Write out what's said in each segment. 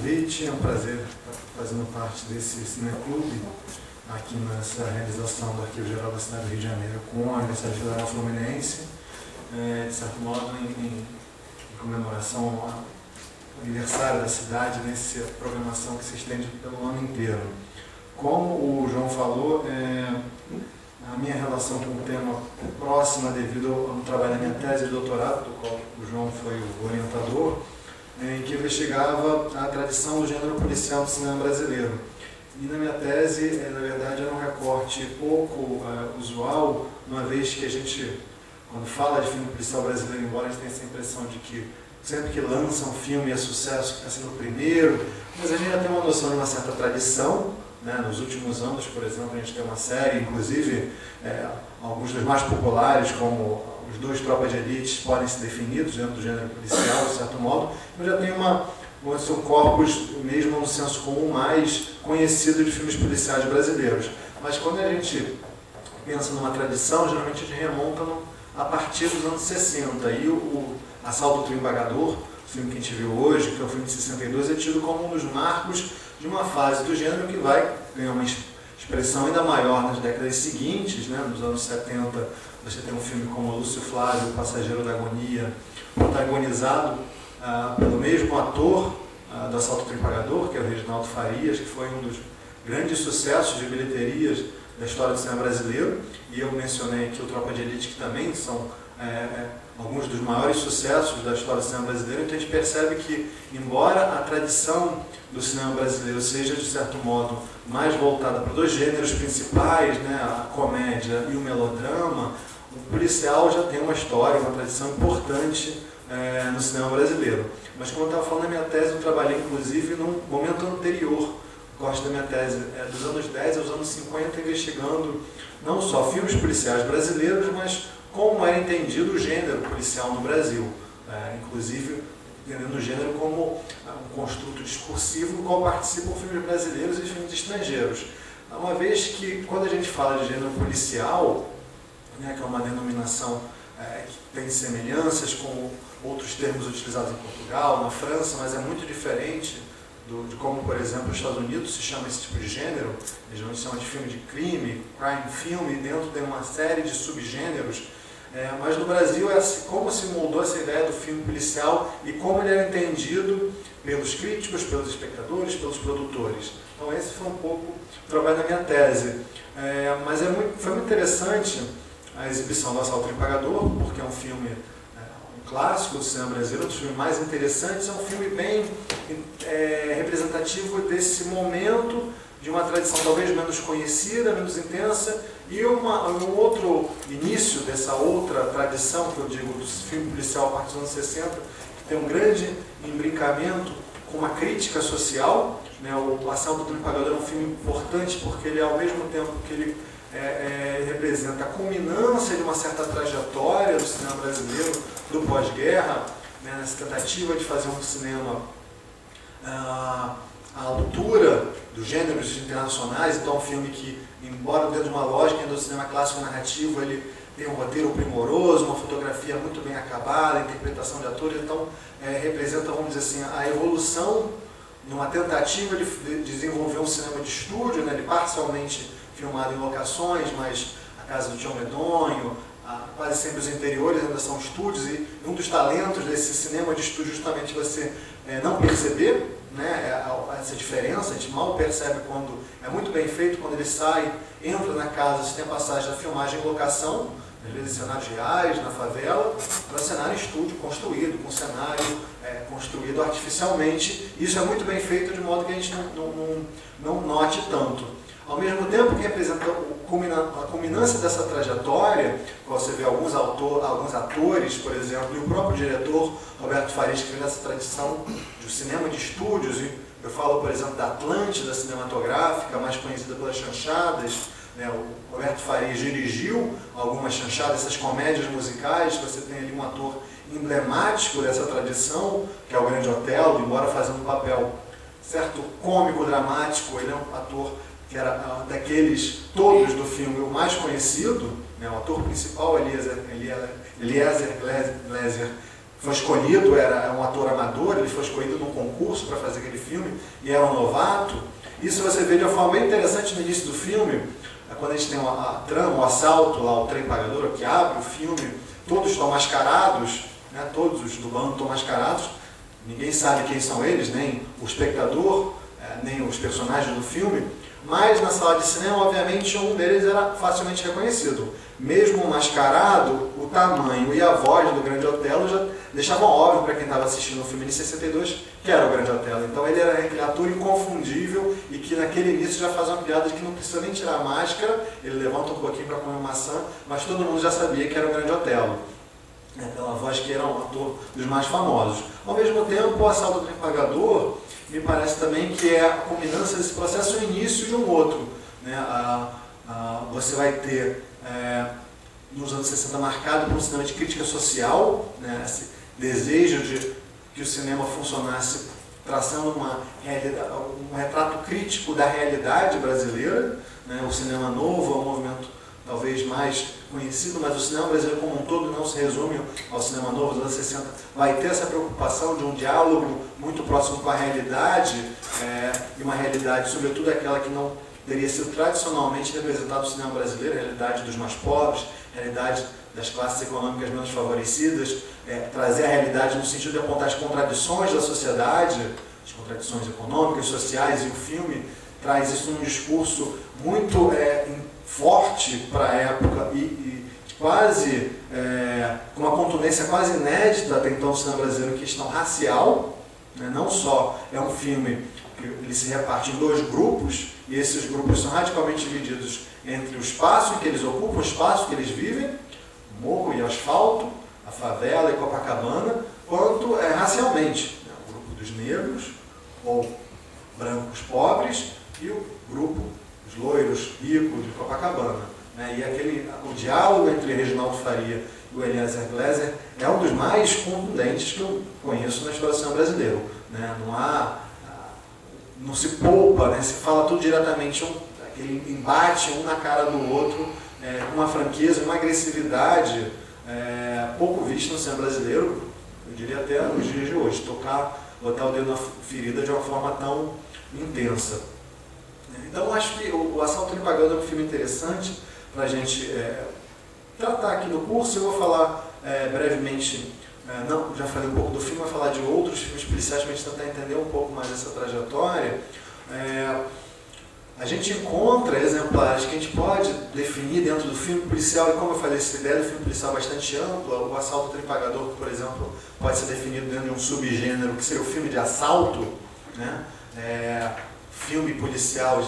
convite, é um prazer estar fazendo parte desse cineclube aqui nessa realização do Arquivo Geral da Cidade do Rio de Janeiro com a Universidade Federal Fluminense, de certo modo em comemoração ao aniversário da cidade, nessa programação que se estende pelo ano inteiro. Como o João falou, a minha relação com o tema é próxima devido ao trabalho da minha tese de doutorado, do qual o João foi o orientador, em que eu investigava a tradição do gênero policial do cinema brasileiro. E na minha tese, na verdade, era um recorte pouco usual, uma vez que a gente, quando fala de filme policial brasileiro, embora a gente tenha essa impressão de que sempre que lança um filme é sucesso, que está sendo o primeiro, mas a gente já tem uma noção de uma certa tradição, né? Nos últimos anos, por exemplo, a gente tem uma série, inclusive alguns dos mais populares, como os dois Tropas de Elite, podem ser definidos dentro do gênero policial, de certo modo, mas já tem são corpos, mesmo no senso comum, mais conhecido de filmes policiais brasileiros. Mas quando a gente pensa numa tradição, geralmente a gente remonta a partir dos anos 60. E o Assalto ao Trio Embargador, o filme que a gente viu hoje, que é o filme de 62, é tido como um dos marcos de uma fase do gênero que vai ganhar uma expressão ainda maior nas décadas seguintes, né? Nos anos 70, você tem um filme como Lúcio Flávio, O Passageiro da Agonia, protagonizado pelo mesmo ator do Assalto ao Trio Embargador, que é o Reginaldo Farias, que foi um dos grandes sucessos de bilheterias da história do cinema brasileiro. E eu mencionei aqui o Tropa de Elite, que também são alguns dos maiores sucessos da história do cinema brasileiro. Então a gente percebe que, embora a tradição do cinema brasileiro seja, de certo modo, mais voltada para dois gêneros principais, né, a comédia e o melodrama, o policial já tem uma história, uma tradição importante no cinema brasileiro. Mas, como eu estava falando na minha tese, eu trabalhei, inclusive, num momento anterior. O corte da minha tese dos anos 10 aos anos 50, investigando não só filmes policiais brasileiros, mas como era entendido o gênero policial no Brasil, inclusive entendendo o gênero como um construto discursivo do qual participam filmes brasileiros e filmes estrangeiros. Uma vez que, quando a gente fala de gênero policial, né, que é uma denominação que tem semelhanças com outros termos utilizados em Portugal, na França, mas é muito diferente de como, por exemplo, nos Estados Unidos se chama esse tipo de gênero. Eles não chamam de filme de crime, crime film, e dentro tem uma série de subgêneros. Mas no Brasil é como se moldou essa ideia do filme policial e como ele era entendido pelos críticos, pelos espectadores, pelos produtores. Então esse foi um pouco o trabalho da minha tese. Mas foi muito interessante a exibição do Assalto ao Trio Embargador, porque é um filme, um clássico do cinema brasileiro, um dos filmes mais interessantes, é um filme bem representativo desse momento, de uma tradição talvez menos conhecida, menos intensa, e um outro início dessa outra tradição, que eu digo, do filme policial a partir dos anos 60, que tem um grande embrincamento com uma crítica social, né? O Assalto ao Trio Embargador é um filme importante porque ele, ao mesmo tempo que ele representa a culminância de uma certa trajetória do cinema brasileiro do pós-guerra, né, nessa tentativa de fazer um cinema à altura dos gêneros internacionais. Então, um filme que, embora dentro de uma lógica ainda do cinema clássico narrativo, ele tem um roteiro primoroso, uma fotografia muito bem acabada, interpretação de atores, então representa, vamos dizer assim, a evolução numa tentativa de desenvolver um cinema de estúdio, né, ele parcialmente filmado em locações, mas a casa do Tião Medonho, quase sempre os interiores ainda são estúdios, e um dos talentos desse cinema de estúdio justamente você não perceber, né, essa diferença. A gente mal percebe quando é muito bem feito, quando ele sai, entra na casa, você tem a passagem da filmagem em locação, às vezes cenários reais, na favela, para cenário estúdio construído, com cenário construído artificialmente. Isso é muito bem feito, de modo que a gente não note tanto. Ao mesmo tempo que representa a culminância dessa trajetória, você vê alguns atores, por exemplo, e o próprio diretor, Roberto Farias, que vem dessa tradição do cinema de estúdios, e eu falo, por exemplo, da Atlântida cinematográfica, mais conhecida pelas chanchadas, né? O Roberto Farias dirigiu algumas chanchadas, essas comédias musicais. Você tem ali um ator emblemático dessa tradição, que é o Grande Otelo, embora fazendo um papel certo cômico, dramático, ele é um ator que era daqueles todos do filme o mais conhecido, né? O ator principal, Eliezer Glazer, foi escolhido, era um ator amador, ele foi escolhido num concurso para fazer aquele filme e era um novato. Isso você vê de uma forma bem interessante no início do filme, quando a gente tem a trama, o assalto lá, o trem pagador, que abre o filme, todos estão mascarados, né, todos os do bando estão mascarados, ninguém sabe quem são eles, nem o espectador, nem os personagens do filme, mas na sala de cinema, obviamente, um deles era facilmente reconhecido. Mesmo mascarado, o tamanho e a voz do Grande Otelo já deixavam óbvio para quem estava assistindo o filme de 62 que era o Grande Otelo. Então ele era aquele ator inconfundível e que naquele início já faz uma piada de que não precisa nem tirar a máscara, ele levanta um pouquinho para comer maçã, mas todo mundo já sabia que era o Grande Otelo. Pela voz que era um ator dos mais famosos. Ao mesmo tempo, o Assalto ao Trem Pagador me parece também que é a culminância desse processo, o início de um outro. Né? Você vai ter, nos anos 60, marcado por um cinema de crítica social, né? Esse desejo de que o cinema funcionasse traçando um retrato crítico da realidade brasileira. Né? O cinema novo é um movimento talvez mais conhecido, mas o cinema brasileiro como um todo não se resume ao cinema novo dos anos 60. Vai ter essa preocupação de um diálogo muito próximo com a realidade, e uma realidade, sobretudo aquela que não teria sido tradicionalmente representada no cinema brasileiro, a realidade dos mais pobres, a realidade das classes econômicas menos favorecidas, trazer a realidade no sentido de apontar as contradições da sociedade, as contradições econômicas, sociais, e o filme traz isso num discurso muito forte para a época e quase com uma contundência quase inédita até então no cinema brasileiro, questão racial, né? Não só é um filme que ele se reparte em dois grupos, e esses grupos são radicalmente divididos entre o espaço em que eles ocupam, o espaço que eles vivem, o morro e asfalto, a favela e Copacabana, quanto racialmente, né? O grupo dos negros ou brancos pobres e o grupo dos loiros ricos de Copacabana. Né? E o diálogo entre Reginaldo Faria e o Eliezer Gleiser é um dos mais contundentes que eu conheço na história do cinema brasileiro. Né? Não se poupa, né? Se fala tudo diretamente, aquele embate um na cara do outro, com uma franqueza, uma agressividade pouco vista no cinema brasileiro, eu diria até nos dias de hoje, botar o dedo na ferida de uma forma tão intensa. Então, acho que o Assalto ao Trem Pagador é um filme interessante para a gente tratar aqui no curso. Eu vou falar brevemente, já falei um pouco do filme, vou falar de outros filmes policiais para a gente tentar entender um pouco mais essa trajetória. A gente encontra exemplares que a gente pode definir dentro do filme policial, e como eu falei, essa ideia do filme policial é bastante ampla. O Assalto ao Trem Pagador, por exemplo, pode ser definido dentro de um subgênero que seria o filme de assalto, né? Filme policial,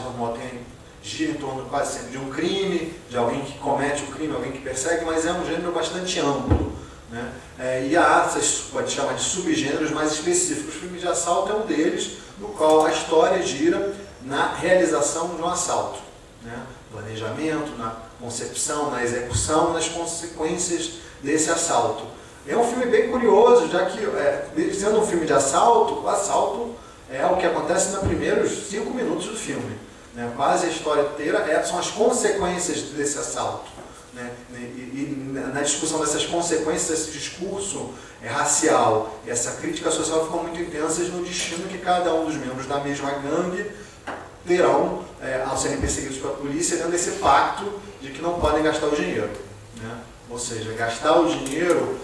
gira em torno quase sempre de um crime, de alguém que comete o crime, alguém que persegue, mas é um gênero bastante amplo. Né? E há, você pode chamar de subgêneros mais específicos. O filme de assalto é um deles, no qual a história gira na realização de um assalto. Né? Planejamento, na concepção, na execução, nas consequências desse assalto. É um filme bem curioso, já que, sendo um filme de assalto, o assalto é o que acontece nos primeiros 5 minutos do filme. Né? Quase a história inteira são as consequências desse assalto. Né? E na discussão dessas consequências, desse discurso racial, essa crítica social ficam muito intensas no destino que cada um dos membros da mesma gangue terão ao serem perseguidos pela polícia, dentro desse pacto de que não podem gastar o dinheiro. Né? Ou seja, gastar o dinheiro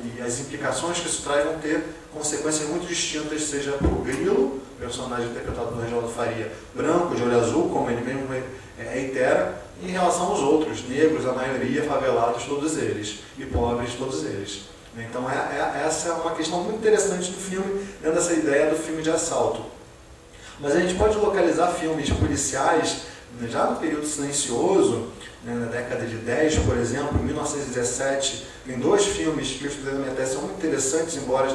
e as implicações que isso traz vão ter consequências muito distintas, seja para o Grilo, personagem interpretado por Reginaldo Faria, branco, de olho azul, como ele mesmo reitera, em relação aos outros, negros, a maioria, favelados, todos eles, e pobres, todos eles. Então essa é uma questão muito interessante do filme, dentro dessa ideia do filme de assalto. Mas a gente pode localizar filmes policiais, já no período silencioso, né, na década de 10, por exemplo, em 1917, tem 2 filmes que eu estudei na minha tese, são muito interessantes, embora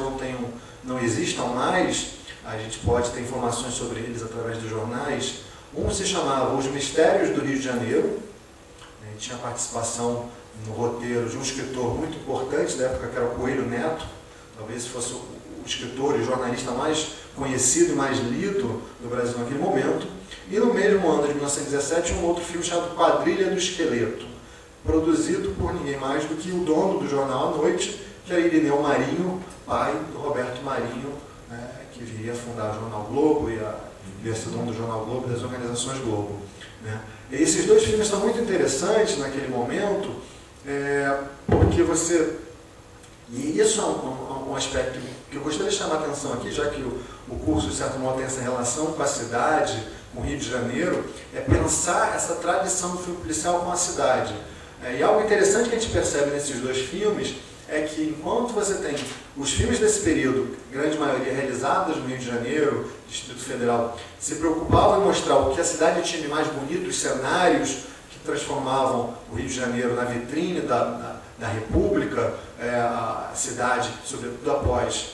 não existam mais, a gente pode ter informações sobre eles através dos jornais. Um se chamava Os Mistérios do Rio de Janeiro, tinha participação no roteiro de um escritor muito importante da época, que era o Coelho Neto, talvez fosse o escritor e jornalista mais conhecido e mais lido do Brasil naquele momento. E no mesmo ano de 1917, um outro filme chamado Quadrilha do Esqueleto, produzido por ninguém mais do que o dono do jornal à noite, que que era Irineu Marinho, pai do Roberto Marinho, né, que viria a fundar o Jornal Globo e viria a ser dono do Jornal Globo e das organizações Globo. Né. E esses dois filmes são muito interessantes naquele momento, porque você... E isso é um aspecto que eu gostaria de chamar a atenção aqui, já que o curso, de certo modo, tem essa relação com a cidade, com o Rio de Janeiro, é pensar essa tradição do filme policial com a cidade. E algo interessante que a gente percebe nesses dois filmes é que, enquanto você tem os filmes desse período, grande maioria realizados no Rio de Janeiro, Distrito Federal, se preocupavam em mostrar o que a cidade tinha de mais bonito, os cenários que transformavam o Rio de Janeiro na vitrine da República, a cidade, sobretudo após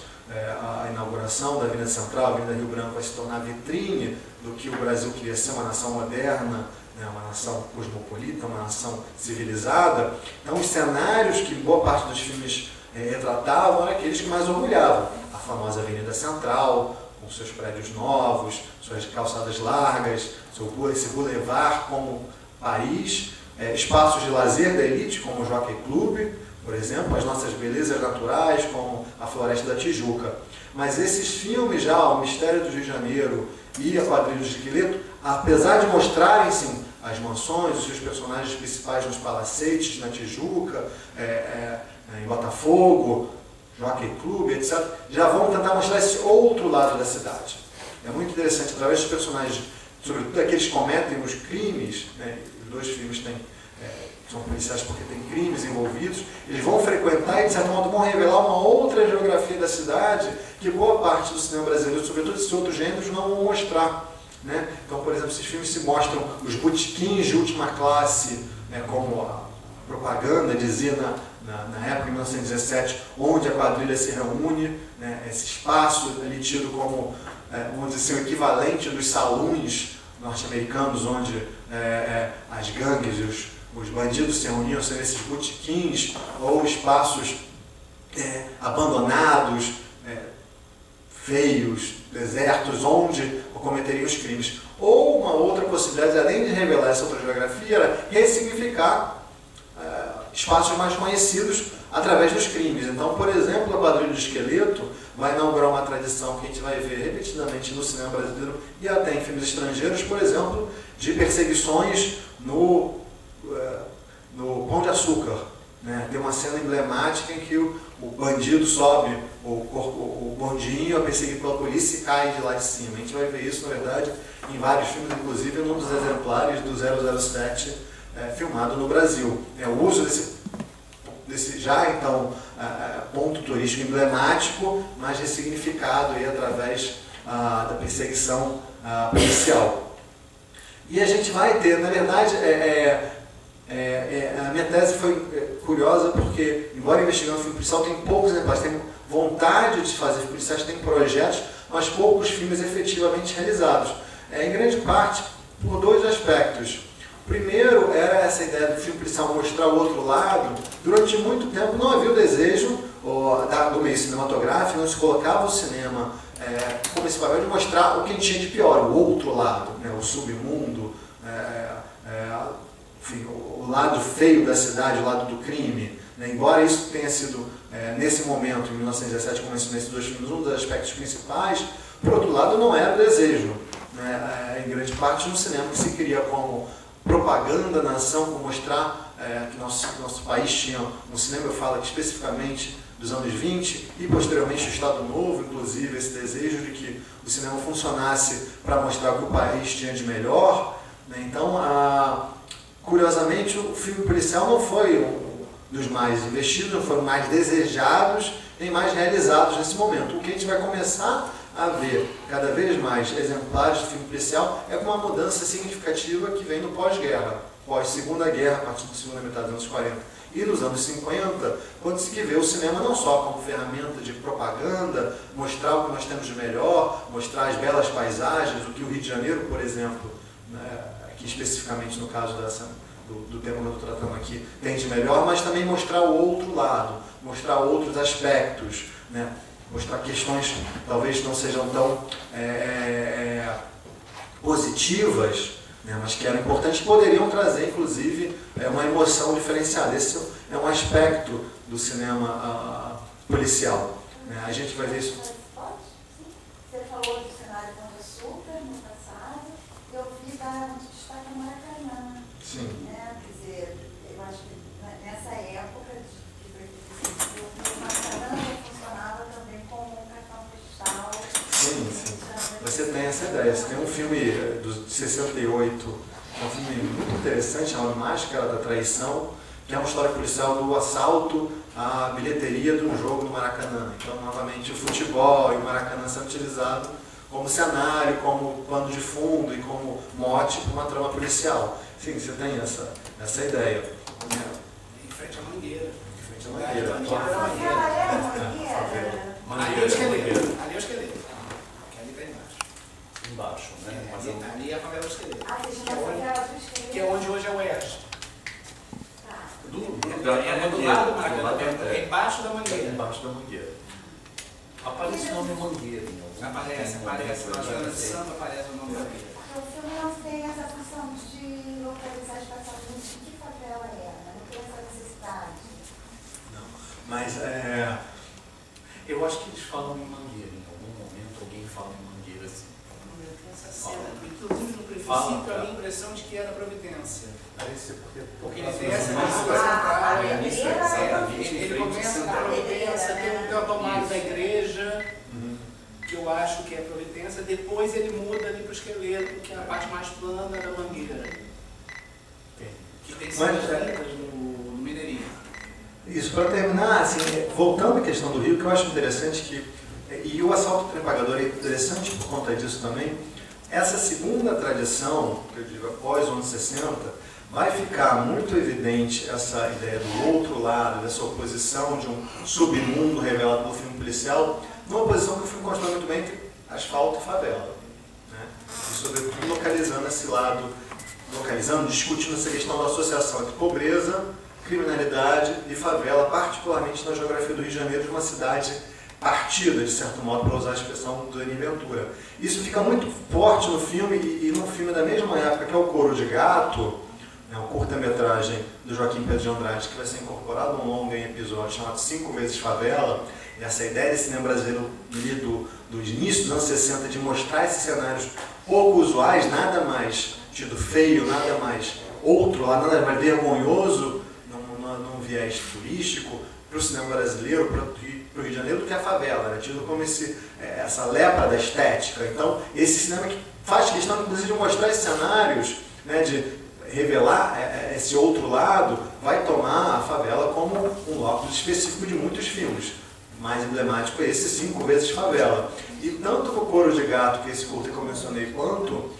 a inauguração da Avenida Central, a Avenida Rio Branco vai se tornar vitrine do que o Brasil queria ser, uma nação moderna, uma nação cosmopolita, uma nação civilizada. Então, os cenários que boa parte dos filmes retratavam eram aqueles que mais orgulhavam. A famosa Avenida Central, com seus prédios novos, suas calçadas largas, esse boulevard como Paris, espaços de lazer da elite, como o Jockey Club, por exemplo, as nossas belezas naturais, como a Floresta da Tijuca. Mas esses filmes já, O Mistério do Rio de Janeiro e A Quadrilha do Esqueleto, apesar de mostrarem, sim, as mansões, os seus personagens principais nos palacetes, na Tijuca, em Botafogo, Jockey Club, etc., já vão tentar mostrar esse outro lado da cidade. É muito interessante, através dos personagens, sobretudo aqueles que cometem os crimes, né, os dois filmes são policiais porque tem crimes envolvidos, eles vão frequentar e, de certo modo, vão revelar uma outra geografia da cidade que boa parte do cinema brasileiro, sobretudo esses outros gêneros, não vão mostrar. Né? Então, por exemplo, esses filmes se mostram os botequins de última classe, como a propaganda dizia na época, em 1917, onde a quadrilha se reúne, né? Esse espaço ali tido como, vamos dizer assim, o equivalente dos salões norte-americanos, onde as gangues e os bandidos se reuniam, são esses botequins ou espaços abandonados, feios, desertos, onde cometeriam os crimes. Ou uma outra possibilidade, além de revelar essa outra geografia, era ressignificar espaços mais conhecidos através dos crimes. Então, por exemplo, a Quadrilha do Esqueleto vai inaugurar uma tradição que a gente vai ver repetidamente no cinema brasileiro e até em filmes estrangeiros, por exemplo, de perseguições no Pão de Açúcar. Né? Tem uma cena emblemática em que o bandido sobe o bondinho, é perseguido pela polícia e cai de lá de cima. A gente vai ver isso, na verdade, em vários filmes, inclusive num dos exemplares do 007 filmado no Brasil. O uso desse já, então, ponto turístico emblemático, mas ressignificado aí através da perseguição policial. E a gente vai ter, na verdade, a minha tese foi curiosa porque, embora investigando filme policial, tem poucos exemplares, tem vontade de fazer filmes policiais, tem projetos, mas poucos filmes efetivamente realizados. Em grande parte, por dois aspectos. Primeiro, era essa ideia do filme policial mostrar o outro lado. Durante muito tempo não havia o desejo do meio cinematográfico, não se colocava o cinema como esse papel de mostrar o que a gente tinha de pior, o outro lado, né, o submundo, enfim, o lado feio da cidade, o lado do crime. Né? Embora isso tenha sido, nesse momento, em 1917, como mencionei nesses dois filmes, um dos aspectos principais, por outro lado, não era o desejo. Né? Em grande parte, no cinema que se queria como propaganda da nação, como mostrar que nosso país tinha um cinema, eu falo aqui especificamente dos anos 20 e posteriormente o Estado Novo, inclusive esse desejo de que o cinema funcionasse para mostrar o que o país tinha de melhor. Né? Então, curiosamente, o filme policial não foi um dos mais investidos, não foram mais desejados, nem mais realizados nesse momento. O que a gente vai começar a ver cada vez mais exemplares de filme policial é uma mudança significativa que vem no pós-guerra, pós-segunda guerra, a partir da segunda metade dos anos 40 e nos anos 50, quando se vê o cinema não só como ferramenta de propaganda, mostrar o que nós temos de melhor, mostrar as belas paisagens, o que o Rio de Janeiro, por exemplo, né, aqui especificamente no caso do tema que eu estou tratando aqui, tem de melhor, mas também mostrar o outro lado, mostrar outros aspectos, né? Mostrar questões talvez não sejam tão positivas, né, mas que eram importantes, poderiam trazer, inclusive, uma emoção diferenciada. Esse é um aspecto do cinema policial. A gente vai ver isso. Você falou do cenário Pão de Açúcar no passado, eu vi dar muito destaque ao Maracanã. Sim. Quer dizer, eu acho que nessa época que foi o Maracanã funcionava também como um cartão postal. Sim, sim. Você tem essa ideia. Você tem um filme de 68, um filme muito interessante, chamado Máscara da Traição, que é uma história policial do assalto à bilheteria de um jogo no Maracanã. Então, novamente, o futebol e o Maracanã sendo utilizado como cenário, como pano de fundo e como mote para uma trama policial. Sim, você tem essa ideia. Em frente à Mangueira. Em frente à Mangueira. Aquela é a Mangueira? Ali é o esqueleto. Ali é o esqueleto. Que ali está embaixo. Embaixo, né? Ali é a favela do esqueleto. Que é onde hoje é o ERJ. É do lado do Maracanã. É embaixo da Mangueira. Embaixo da Mangueira. Aparece o nome Mangueira em algum Aparece. Na Joana de Samba aparece o nome da Mangueira. O filme não tem essa função de localizar espacialmente em que favela era, não tem essa necessidade. Não, mas eu acho que eles falam em Mangueira, em algum momento alguém fala em Mangueira assim. Essa cena, inclusive no princípio, a minha impressão de que era Providência. Porque ele tem essa central, ele começa na Providência, tem o tomado da igreja, que eu acho que é Providência, depois ele muda ali para o esqueleto, que é a parte mais plana da Mangueira. Que tem cenas no Mineirinho. Isso, para terminar, assim, voltando à questão do Rio, que eu acho interessante e o assalto ao trem pagador é interessante por conta disso também, essa segunda tradição, que eu digo após os anos 60, vai ficar muito evidente essa ideia do outro lado, dessa oposição de um submundo revelado pelo filme policial, numa oposição que o filme constrói muito bem entre asfalto e favela. Né? E sobretudo localizando esse lado, discutindo essa questão da associação entre pobreza, criminalidade e favela, particularmente na geografia do Rio de Janeiro, de uma cidade partida, de certo modo, para usar a expressão do Denis Ventura. Isso fica muito forte no filme, e num filme da mesma época, que é O Couro de Gato, é um curta-metragem do Joaquim Pedro de Andrade, que vai ser incorporado num longo em episódio chamado 5 vezes Favela. E essa ideia desse cinema brasileiro do início dos anos 60, de mostrar esses cenários pouco usuais, nada mais tido feio, nada mais outro lá, nada mais vergonhoso, num viés turístico, para o cinema brasileiro, para o Rio de Janeiro, do que a favela, né? Tido como essa lepra da estética. Então, esse cinema que faz questão, inclusive, de mostrar esses cenários, né, de revelar esse outro lado, vai tomar a favela como um locus específico de muitos filmes. O mais emblemático é esse 5 vezes Favela. E tanto no Couro de Gato, que é esse curta que eu mencionei, quanto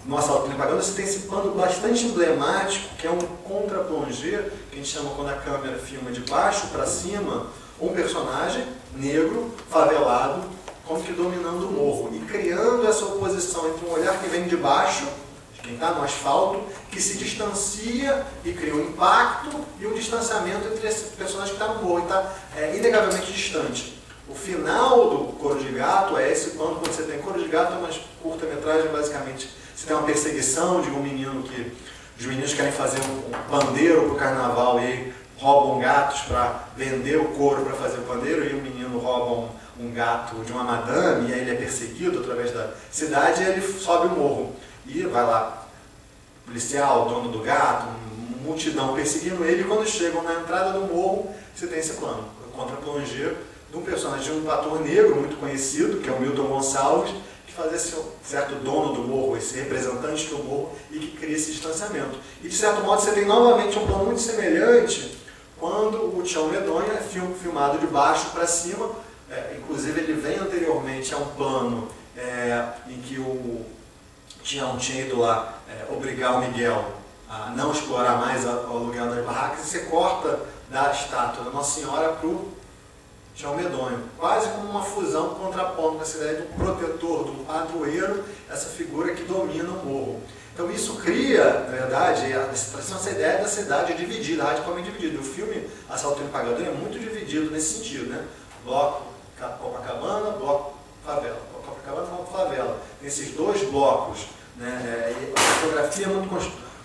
no Assalto ao Trem Pagador, você tem esse plano bastante emblemático, que é um contra-plongé, que a gente chama quando a câmera filma de baixo para cima, um personagem negro, favelado, como que dominando o morro, e criando essa oposição entre um olhar que vem de baixo, de quem está no asfalto, que se distancia e cria um impacto e um distanciamento entre esse personagem que está no morro, e está inegavelmente distante. O final do Couro de Gato é esse plano, quando você tem Couro de Gato, é uma curta-metragem, basicamente, você tem uma perseguição de um menino que os meninos querem fazer um pandeiro para o carnaval e aí roubam gatos para vender o couro para fazer o pandeiro, e o menino rouba um gato de uma madame, e aí ele é perseguido através da cidade, e ele sobe o morro. E vai lá, policial, dono do gato, multidão perseguindo ele, e quando chegam na entrada do morro, você tem esse plano, contra-plongé, de um personagem, de um ator negro muito conhecido, que é o Milton Gonçalves, que faz esse certo dono do morro, esse representante do morro, e que cria esse distanciamento. E de certo modo você tem novamente um plano muito semelhante quando o Tião Medonha é filmado de baixo para cima, inclusive ele vem anteriormente a um plano em que o Tião tinha ido lá obrigar o Miguel a não explorar mais o aluguel das barracas, e você corta da estátua da Nossa Senhora para o Tião Medonha, quase como uma fusão, contrapondo com essa ideia do protetor, do padroeiro, essa figura que domina o morro. Então isso cria, na verdade, essa ideia da cidade dividida, radicalmente dividida. O filme Assalto ao Trem Pagador é muito dividido nesse sentido, né? Bloco Copacabana, bloco favela. Bloco Copacabana, bloco favela. Nesses dois blocos, né? E a fotografia é muito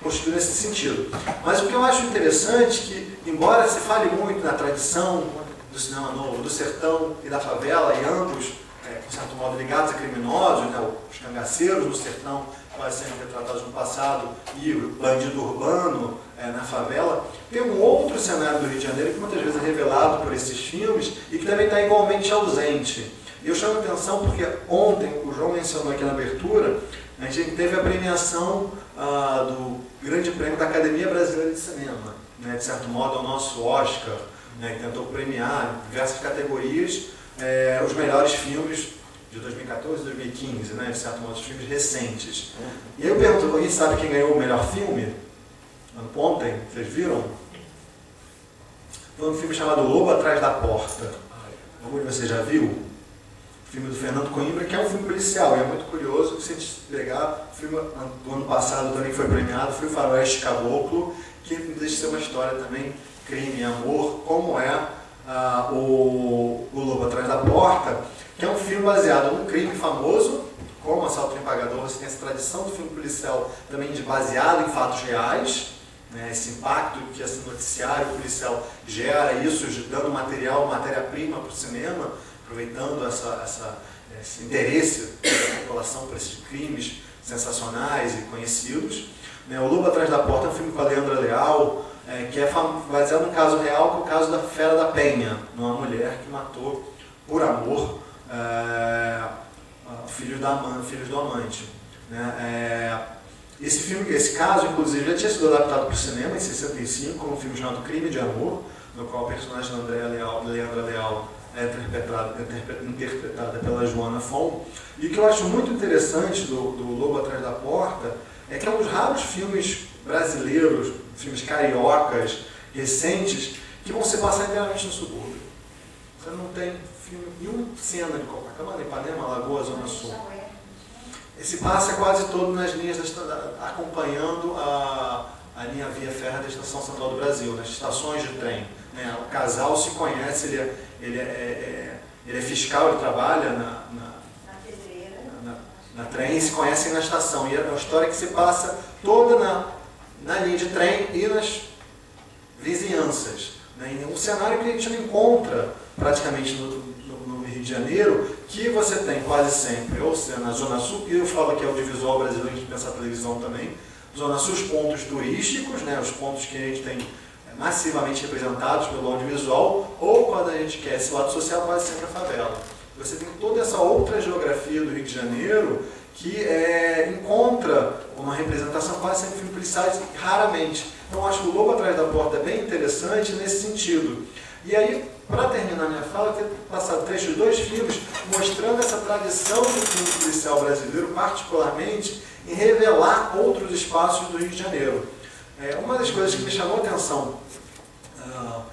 construída nesse sentido. Mas o que eu acho interessante é que, embora se fale muito na tradição do do cinema novo, do sertão e da favela, e ambos, de certo modo, ligados a criminosos, né, os cangaceiros no sertão, quase sempre retratados no passado, e o bandido urbano na favela. Tem um outro cenário do Rio de Janeiro que muitas vezes é revelado por esses filmes e que também está igualmente ausente. E eu chamo a atenção porque ontem, o João mencionou aqui na abertura, a gente teve a premiação do Grande Prêmio da Academia Brasileira de Cinema, né, de certo modo é o nosso Oscar, né, que tentou premiar em diversas categorias os melhores filmes de 2014 e 2015, né, de certo modo, os filmes recentes. E aí eu pergunto, alguém sabe quem ganhou o melhor filme? Ontem, vocês viram? Foi um filme chamado Lobo Atrás da Porta. Algum de vocês já viu? O filme do Fernando Coimbra, que é um filme policial, e é muito curioso, se a gente pegar, o filme do ano passado também foi premiado, foi o Faroeste Caboclo, que deixa de ser uma história também, crime e amor, como é o Lobo Atrás da Porta, que é um filme baseado num crime famoso, como Assalto em Pagador. Você tem essa tradição do filme policial também baseado em fatos reais, né, esse impacto que esse noticiário policial gera, isso dando matéria-prima para o cinema, aproveitando esse interesse da população por esses crimes sensacionais e conhecidos. O Lobo Atrás da Porta é um filme com a Leandra Leal, que é baseado num caso real, que é o caso da Fera da Penha, uma mulher que matou por amor filhos do amante. Esse caso, inclusive, já tinha sido adaptado para o cinema em 65, como um filme chamado Crime de Amor, no qual o personagem da Leandra Leal é interpretada pela Joana Fon. E o que eu acho muito interessante do Lobo Atrás da Porta é que é um dos raros filmes brasileiros, filmes cariocas, recentes, que vão se passar inteiramente no subúrbio. Você não tem nenhuma cena de Copacabana, Ipanema, Lagoa, Zona Sul. Esse passa quase todo nas linhas acompanhando a linha Via Ferra da Estação Central do Brasil, nas estações de trem. O casal se conhece, ele é fiscal, ele trabalha na trem, se conhecem na estação. E é uma história que se passa toda na linha de trem e nas vizinhanças. Um cenário que a gente não encontra praticamente no Rio de Janeiro, que você tem quase sempre, ou seja, na Zona Sul, e eu falo que é o audiovisual brasileiro, a gente pensa a televisão também, Zona Sul, os pontos turísticos, os pontos que a gente tem massivamente representados pelo audiovisual, ou quando a gente quer esse lado social, quase sempre a favela. Você tem toda essa outra geografia do Rio de Janeiro que encontra uma representação quase sempre em filmes policiais, raramente. Então acho que o Lobo Atrás da Porta é bem interessante nesse sentido. E aí, para terminar minha fala, eu quero passar trecho de 2 filmes mostrando essa tradição do filme policial brasileiro, particularmente em revelar outros espaços do Rio de Janeiro. Uma das coisas que me chamou a atenção,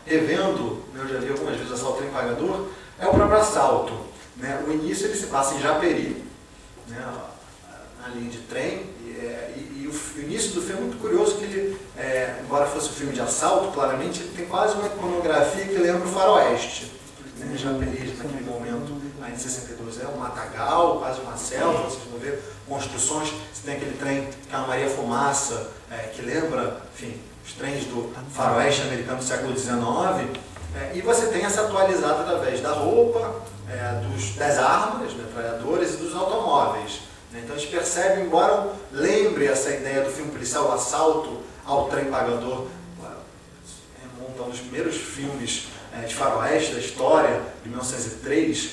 revendo, eu já vi algumas vezes Assalto em Pagador, é o próprio assalto. O início ele se passa em Japeri, na linha de trem, e o início do filme é muito curioso, que ele, embora fosse um filme de assalto, claramente, ele tem quase uma iconografia que lembra o Faroeste. Japeri, naquele momento, aí em 62, é um matagal, quase uma selva, vocês vão ver construções, você tem aquele trem que é uma Maria Fumaça, que lembra, enfim, os trens do Faroeste americano do século XIX, e você tem essa atualizada através da roupa, das armas, metralhadoras e dos automóveis. Então a gente percebe, embora lembre essa ideia do filme policial, o assalto ao trem pagador, remonta a um dos primeiros filmes de faroeste da história, de 1903,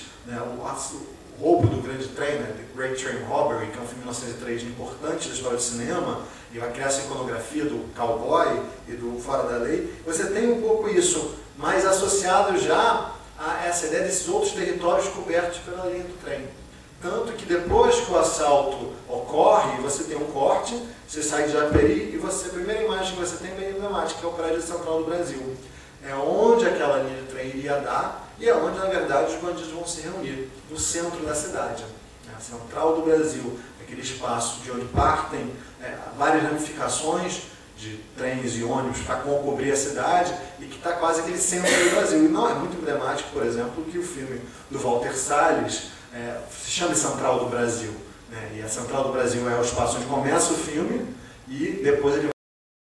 o roubo do grande trem, The Great Train Robbery, que é um filme de 1903 importante da história do cinema, e vai criar essa iconografia do cowboy e do fora da lei. Você tem um pouco isso, mas associado já a essa ideia desses outros territórios cobertos pela linha do trem. Tanto que depois que o assalto ocorre, você tem um corte, você sai de Japeri e a primeira imagem que você tem é bem emblemática, que é o prédio central do Brasil. É onde aquela linha de trem iria dar e é onde, na verdade, os bandidos vão se reunir, no centro da cidade. A central do Brasil, aquele espaço de onde partem várias ramificações de trens e ônibus para cobrir a cidade e que está quase aquele centro do Brasil. E não é muito emblemático, por exemplo, que o filme do Walter Salles se chama Central do Brasil. E a Central do Brasil é o espaço onde começa o filme e depois ele